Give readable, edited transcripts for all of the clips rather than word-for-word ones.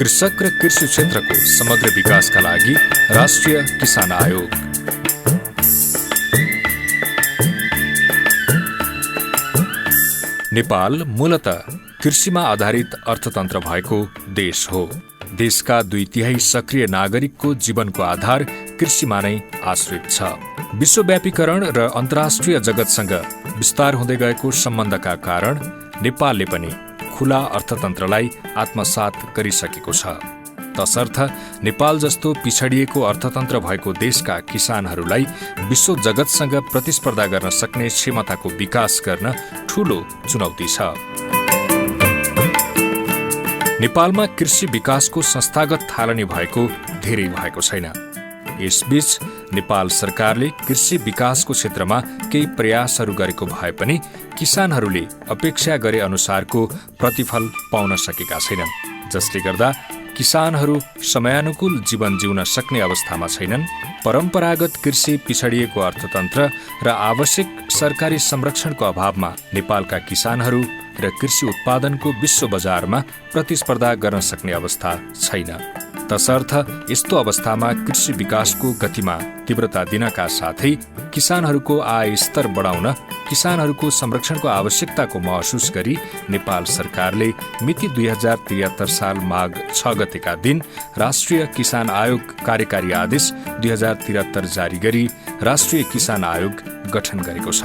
कृषक र कृषि क्षेत्रको समग्र विकासका लागि राष्ट्रिय किसान आयोग। नेपाल मूलतः कृषिमा आधारित अर्थतन्त्र भएको देश हो। देशका 2/3 सक्रिय नागरिकको जीवनको आधार कृषिमा नै आश्रित छ। विश्वव्यापीकरण र अन्तर्राष्ट्रिय जगतसँग विस्तार हुँदै गएको सम्बन्धका कारण नेपालले पनि खुला अर्थतन्त्रलाई आत्मसात गरिसकेको छ। तसर्थ नेपाल जस्तो पिछडिएको अर्थतन्त्र भएको देशका किसानहरूलाई विश्व जगतसँग प्रतिस्पर्धा गर्न सक्ने क्षमताको विकास गर्न ठूलो चुनौती छ। नेपालमा कृषि विकासको संस्थागत थालनी भएको धेरै भएको छैन। यसबीच नेपाल सरकारले कृषि विकासको क्षेत्रमा केही प्रयासहरू गरेको भए पनि किसानहरूले अपेक्षा गरे अनुसारको प्रतिफल पाउन सकेका छैनन्, जसले गर्दा किसानहरू समयानुकूल जीवन जिउन सक्ने अवस्थामा छैनन्। परम्परागत कृषि पिछडिएको अर्थतन्त्र र आवश्यक सरकारी संरक्षणको अभावमा नेपालका किसानहरू र कृषि उत्पादनको विश्व बजारमा प्रतिस्पर्धा गर्न सक्ने अवस्था छैन। तसर्थ यस्तो अवस्थामा कृषि विकासको गतिमा तीव्रता दिनका साथै किसानहरूको आय स्तर बढाउन किसानहरूको संरक्षणको आवश्यकताको महसुस गरी नेपाल सरकारले मिति 2073 साल माघ 6 गतेका दिन राष्ट्रिय किसान आयोग कार्यकारी आदेश 2073 जारी गरी राष्ट्रिय किसान आयोग गठन गरेको छ।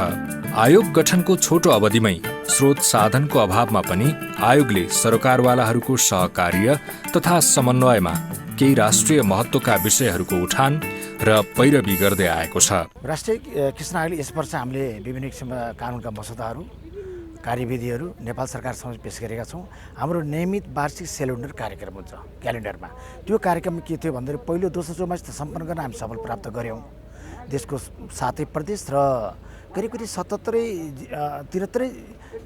आयोग गठनको छोटो अवधिमै स्रोत साधनको अभावमा पनि आयोगले सरकारवालाहरूको सहकार्य तथा समन्वयमा केही राष्ट्रिय महत्त्वका विषयहरूको उठान र पैरवी गर्दै आएको छ। राष्ट्रिय किसान आयोगले यस वर्ष हामीले विभिन्न किसिमका कानुनका मसौदाहरू कार्यविधिहरू नेपाल सरकार समक्ष पेश गरेका छौँ। हाम्रो नियमित वार्षिक सेलेन्डर कार्यक्रम हुन्छ क्यालेन्डरमा। त्यो कार्यक्रम के थियो भन्दाखेरि पहिलो दोस्रो चौमास सम्पन्न गर्न हामी सफल प्राप्त गऱ्यौँ। देशको 7 प्रदेश र करिब 73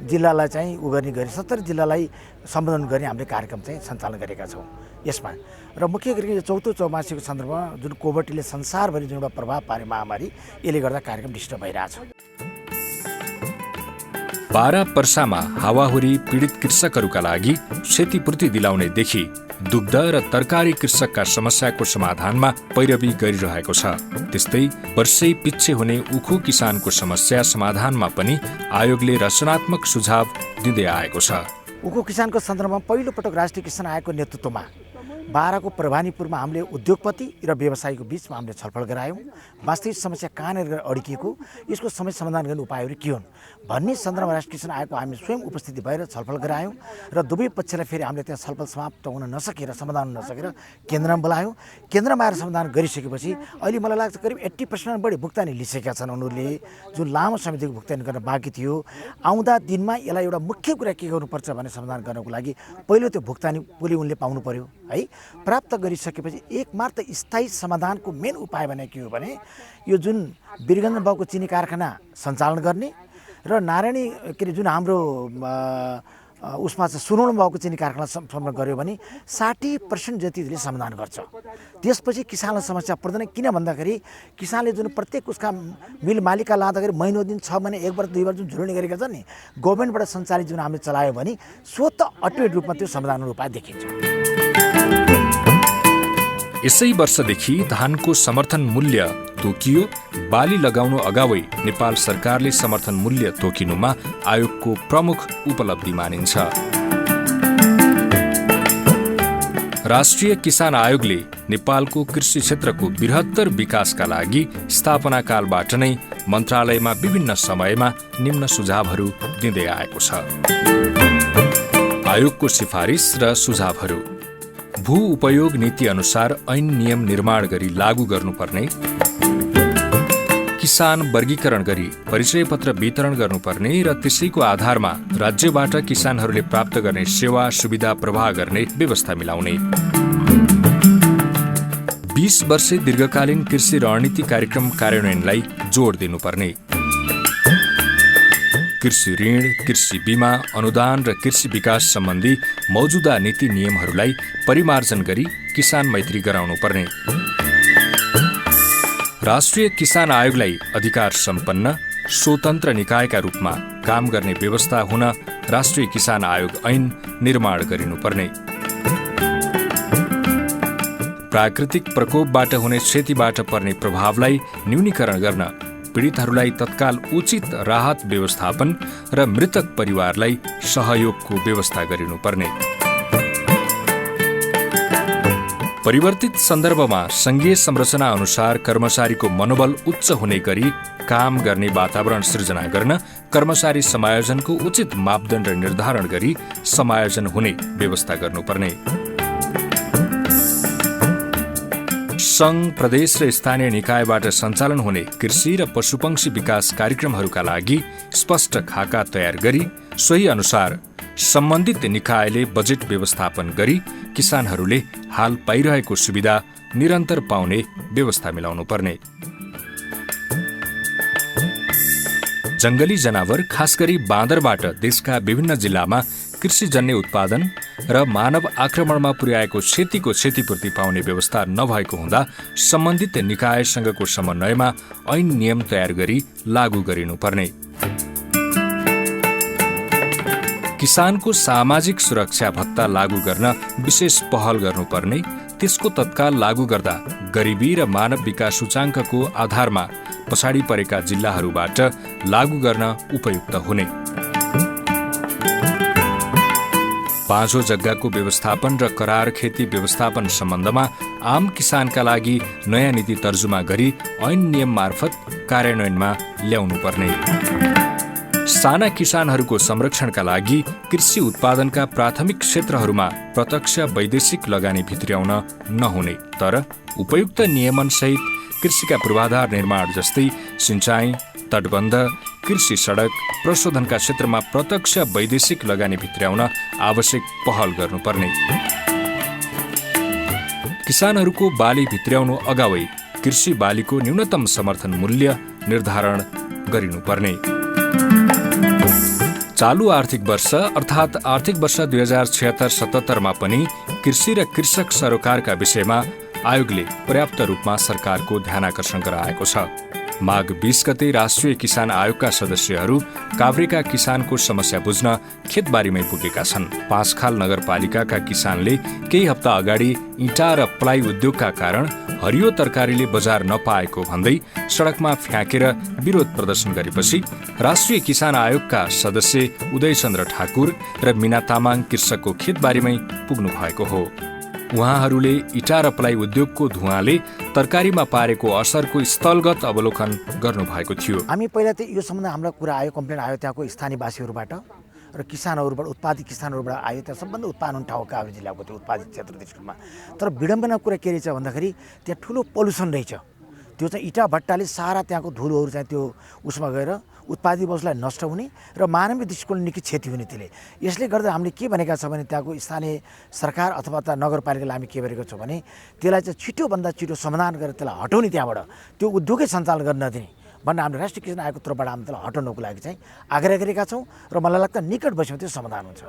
जिल्लालाई चाहिँ गर्ने गरी 70 जिल्लालाई सम्बोधन गर्ने हामीले कार्यक्रम चाहिँ सञ्चालन गरेका छौँ यसमा। र मुख्य गरी यो चौथो चौमासीको सन्दर्भमा जुन कोभिडले संसारभरि जुन एउटा प्रभाव पार्यो महामारी, यसले गर्दा कार्यक्रम डिस्टर्ब भइरहेछ। बारा पर्सामा हावाहुरी पीडित कृषकहरूका लागि क्षतिपूर्ति दिलाउनेदेखि दुग्ध र तरकारी कृषकका समस्याको समाधानमा पैरवी गरिरहेको छ। त्यस्तै वर्षै पिच्छे हुने उखु किसानको समस्या समाधानमा पनि आयोगले रचनात्मक सुझाव दिँदै आएको छ। उखु किसानको सन्दर्भमा पहिलो पटक राष्ट्रिय किसान आयोगको नेतृत्वमा बाराको प्रभानीपुरमा हामीले उद्योगपति र व्यवसायीको बीचमा हामीले छलफल गरायौँ। वास्तविक समस्या कहाँनिर अड्किएको, यसको समस्या समाधान गर्ने उपायहरू के हुन् भन्ने सन्दर्भमा राष्ट्रिय किसान आयोगको हामी स्वयं उपस्थिति भएर छलफल गरायौँ। र दुवै पक्षलाई फेरि हामीले त्यहाँ छलफल समाप्त हुन नसकेर समाधान हुन नसकेर केन्द्रमा बोलायौँ। केन्द्रमा आएर समाधान गरिसकेपछि अहिले मलाई लाग्छ करिब 80% बढी भुक्तानी लिइसकेका छन् उनीहरूले, जुन लामो समयदेखि भुक्तानी गर्न बाँकी थियो। आउँदा दिनमा यसलाई एउटा मुख्य कुरा के गर्नुपर्छ भने समाधान गर्नको लागि पहिलो त्यो भुक्तानी पुलि उनले पाउनु पर्यो है। प्राप्त गरिसकेपछि एकमात्र स्थायी समाधानको मेन उपाय भने के हो भने यो जुन वीरगञ्ज बाउको चिनी कारखाना सञ्चालन गर्ने र नारायणी के अरे जुन हाम्रो उसमा चाहिँ सुनौल बाउको चिनी कारखाना सम्पन्न गर्यो भने 60% जतिले समाधान गर्छ। त्यसपछि किसानलाई समस्या पर्दैन। किन भन्दाखेरि किसानले जुन प्रत्येक उसका मिल मालिकका लाँदाखेरि महिनो दिन 6 महिना 1 वर्ष 2 वर्ष जुन झुलुनी गरेका छन् नि, गभर्मेन्टबाट सञ्चालित जुन हामीले चलायो भने स्वतः अटोमेटिक रूपमा त्यो समाधान उपाय देखिन्छ। यसै वर्षदेखि धानको समर्थन मूल्य तोकियो। बाली लगाउनु अगावै नेपाल सरकारले समर्थन मूल्य तोकिनुमा आयोगको प्रमुख उपलब्धि मानिन्छ। राष्ट्रिय किसान आयोगले नेपालको कृषि क्षेत्रको बृहत्तर विकासका लागि स्थापना कालबाट नै मन्त्रालयमा विभिन्न समयमा निम्न सुझावहरू दिँदै आएको छ। आयोगको सिफारिस र सुझावहरू: भू उपयोग नीति अनुसार ऐन नियम निर्माण गरी लागू गर्नुपर्ने, किसान वर्गीकरण गरी परिचय पत्र वितरण गर्नुपर्ने र त्यसैको आधारमा राज्यबाट किसानहरूले प्राप्त गर्ने सेवा सुविधा प्रवाह गर्ने व्यवस्था मिलाउने, 20 वर्षे दीर्घकालीन कृषि रणनीति कार्यक्रम कार्यान्वयनलाई जोड दिनुपर्ने, कृषि ऋण, कृषि बीमा, अनुदान र कृषि विकास सम्बन्धी मौजुदा नीति नियमहरूलाई परिमार्जन गरी किसान मैत्री गराउनु पर्ने, राष्ट्रिय किसान आयोगलाई अधिकार सम्पन्न स्वतन्त्र निकायका रूपमा काम गर्ने व्यवस्था हुन राष्ट्रिय किसान आयोग ऐन निर्माण गरिनुपर्ने, प्राकृतिक प्रकोपबाट हुने क्षतिबाट पर्ने प्रभावलाई न्यूनीकरण गर्न पीडितहरूलाई तत्काल उचित राहत व्यवस्थापन र मृतक परिवारलाई सहयोगको व्यवस्था गरिनुपर्ने। परिवर्तित सन्दर्भमा संघीय संरचना अनुसार कर्मचारीको मनोबल उच्च हुने गरी काम गर्ने वातावरण सृजना गर्न कर्मचारी समायोजनको उचित मापदण्ड निर्धारण गरी समायोजन हुने व्यवस्था गर्नुपर्ने। संघ, प्रदेश र स्थानीय निकायबाट सञ्चालन हुने कृषि र पशुपक्षी विकास कार्यक्रमहरूका लागि स्पष्ट खाका तयार गरी सोही अनुसार सम्बन्धित निकायले बजेट व्यवस्थापन गरी किसानहरूले हाल पाइरहेको सुविधा निरन्तर पाउने व्यवस्था मिलाउनु पर्ने। जंगली जनावर खास गरी बाँदरबाट देशका विभिन्न जिल्लामा कृषिजन्य उत्पादन र मानव आक्रमणमा पुर्याएको क्षतिको क्षतिपूर्ति पाउने व्यवस्था नभएको हुँदा सम्बन्धित निकायसँगको समन्वयमा ऐन नियम तयार गरी लागू गरिनुपर्ने। किसानको सामाजिक सुरक्षा भत्ता लागू गर्न विशेष पहल गर्नुपर्ने। त्यसको तत्काल लागू गर्दा गरिबी र मानव विकास सूचाङ्कको आधारमा पछाडि परेका जिल्लाहरूबाट लागू गर्न उपयुक्त हुने। बाँझो जग्गाको व्यवस्थापन र करार खेती व्यवस्थापन सम्बन्धमा आम किसानका लागि नयाँ नीति तर्जुमा गरी ऐन नियम मार्फत कार्यान्वयनमा ल्याउनुपर्ने। साना किसानहरूको संरक्षणका लागि कृषि उत्पादनका प्राथमिक क्षेत्रहरूमा प्रत्यक्ष वैदेशिक लगानी भित्र्याउन नहुने तर उपयुक्त नियमनसहित कृषिका पूर्वाधार निर्माण जस्तै सिंचाई, तटबन्ध, कृषि सडक, प्रशोधनका क्षेत्रमा प्रत्यक्ष वैदेशिक लगानी भित्र्याउन आवश्यक पहल गर्नुपर्ने। किसानहरूको बाली भित्र्याउनु अगावै कृषि बालीको न्यूनतम समर्थन मूल्य निर्धारण गरिनुपर्ने। चालू आर्थिक वर्ष अर्थात् आर्थिक वर्ष 2076-77 पनि कृषि र कृषक सरोकारका विषयमा आयोगले पर्याप्त रूपमा सरकारको ध्यानाकर्षण गराएको छ। माघ 20 गते राष्ट्रिय किसान आयोगका सदस्यहरू काभ्रेका किसानको समस्या बुझ्न खेतबारीमै पुगेका छन्। पाँचखाल नगरपालिकाका किसानले केही हप्ता अगाडि इँटा र प्लाई उद्योगका कारण हरियो तरकारीले बजार नपाएको भन्दै सडकमा फ्याँकेर विरोध प्रदर्शन गरेपछि राष्ट्रिय किसान आयोगका सदस्य उदयचन्द्र ठाकुर र मीना तामाङ कृषकको खेतबारीमै पुग्नु भएको हो। उहाँहरूले इँटा र प्लाई उद्योगको धुवाँले तरकारीमा पारेको असरको स्थलगत अवलोकन गर्नुभएको थियो। हामी पहिला त यो सम्बन्ध हाम्रो कुरा आयो, कम्प्लेन आयो त्यहाँको स्थानीयवासीहरूबाट र किसानहरूबाट, उत्पादित किसानहरूबाट आयो। त्यहाँ सबभन्दा उत्पादन हुने ठाउँ काभ्रे जिल्लाको त्यो उत्पादित क्षेत्र त्यसमा। तर विडम्बना कुरा के रहेछ भन्दाखेरि त्यहाँ ठुलो पल्युसन रहेछ। त्यो चाहिँ इँटा भट्टाले सारा त्यहाँको धुलोहरू चाहिँ त्यो उसमा गएर उत्पादित वस्तुलाई नष्ट हुने र मानवीय दृष्टिकोणले निकै क्षति हुने त्यसले। यसले गर्दा हामीले के भनेका छ भने त्यहाँको स्थानीय सरकार अथवा त नगरपालिकाले हामी के भनेको छौँ भने त्यसलाई चाहिँ छिटोभन्दा छिटो समाधान गरेर त्यसलाई हटाउने, त्यहाँबाट त्यो उद्योगै सञ्चालन गर्न नदिने भन्ने हामीले राष्ट्रिय किसान आयोगको तर्फबाट हामी त्यसलाई हटाउनको लागि चाहिँ आग्रह गरेका छौँ र मलाई लाग्छ निकट भविष्यमा त्यो समाधान हुन्छ।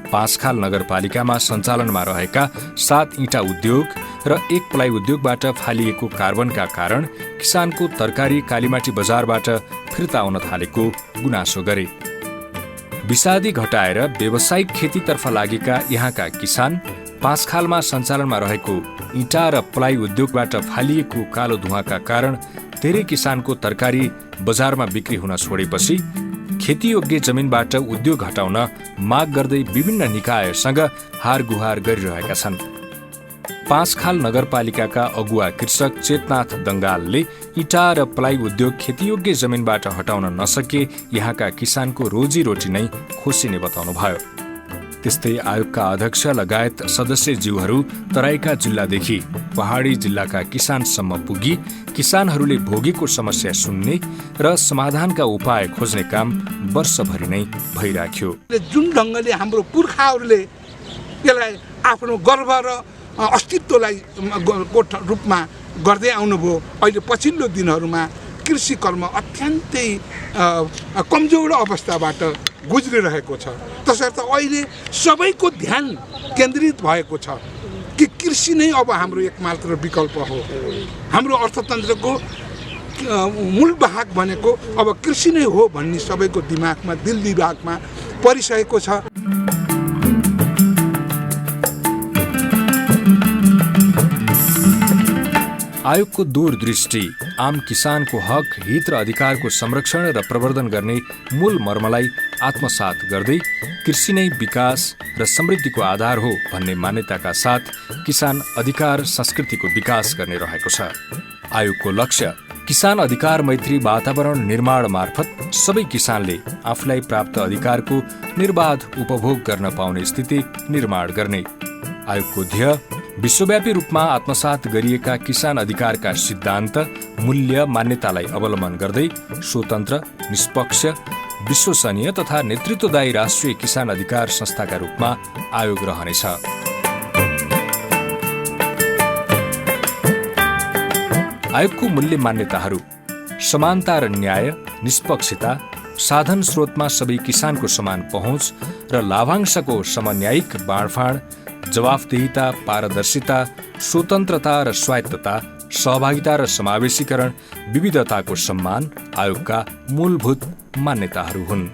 पाँचखाल नगरपालिकामा सञ्चालनमा रहेका 7 इँटा उद्योग र 1 प्लाई उद्योगबाट फालिएको कार्बनका कारण किसानको तरकारी कालीमाटी बजारबाट फिर्ता आउन थालेको गुनासो गरे। विषादी घटाएर व्यावसायिक खेतीतर्फ लागेका यहाँका किसान पाँचखालमा सञ्चालनमा रहेको इँटा र प्लाई उद्योगबाट फालिएको कालो धुवाँका कारण धेरै किसानको तरकारी बजारमा बिक्री हुन छोडेपछि खेतीयोग्य जमिनबाट उद्योग हटाउन माग गर्दै विभिन्न निकायसँग हारगुहार गरिरहेका छन्। पाँचखाल नगरपालिकाका अगुवा कृषक चेतनाथ दङ्गालले इँटा र प्लाई उद्योग खेतीयोग्य जमिनबाट हटाउन नसके यहाँका किसानको रोजीरोटी नै खोसिने बताउनुभयो। त्यस्तै आयोगका अध्यक्ष लगायत सदस्यज्यूहरू तराईका जिल्लादेखि पहाडी जिल्लाका किसानसम्म पुगी किसानहरूले भोगेको समस्या सुन्ने र समाधानका उपाय खोज्ने काम वर्षभरि नै भइराख्यो। जुन ढङ्गले हाम्रो पुर्खाहरूले यसलाई आफ्नो गर्व र अस्तित्वलाई रूपमा गर्दै आउनुभयो, अहिले पछिल्लो दिनहरूमा कृषि कर्म अत्यन्तै कमजोर अवस्थाबाट गुज्रिरहेको छ। तसर्थ अहिले सबैको ध्यान केन्द्रित भएको छ कि कृषि नै अब हाम्रो एकमात्र विकल्प हो। हाम्रो अर्थतन्त्रको मूलवाहक भनेको अब कृषि नै हो भन्ने सबैको दिमागमा दिल दिमागमा परिसकेको छ। आयोगको दूरदृष्टि आम किसानको हक, हित र अधिकारको संरक्षण र प्रवर्धन गर्ने मूल मर्मलाई आत्मसात गर्दै कृषि नै विकास र समृद्धिको आधार हो भन्ने मान्यताका साथ किसान अधिकार संस्कृतिको विकास गर्ने रहेको छ। आयोगको लक्ष्य किसान अधिकार मैत्री वातावरण निर्माण मार्फत सबै किसानले आफूलाई प्राप्त अधिकारको निर्बाध उपभोग गर्न पाउने स्थिति निर्माण गर्ने। आयोगको ध्येय विश्वव्यापी रूपमा आत्मसात गरिएका किसान अधिकारका सिद्धान्त, मूल्य, मान्यतालाई अवलम्बन गर्दै स्वतन्त्र, निष्पक्ष, विश्वसनीय तथा नेतृत्वदायी राष्ट्रिय किसान अधिकार संस्थाका रूपमा आयोग रहनेछ। आयोगको मूल्य मान्यताहरू समानता र न्याय, निष्पक्षता, साधन स्रोतमा सबै किसानको समान पहुँच र लाभांशको समन्यायिक बाँडफाँड, जवाफदेहिता, पारदर्शिता, स्वतन्त्रता र स्वायत्तता, सहभागिता र समावेशीकरण, विविधताको सम्मान आयोगका मूलभूत मान्यताहरू हुन्।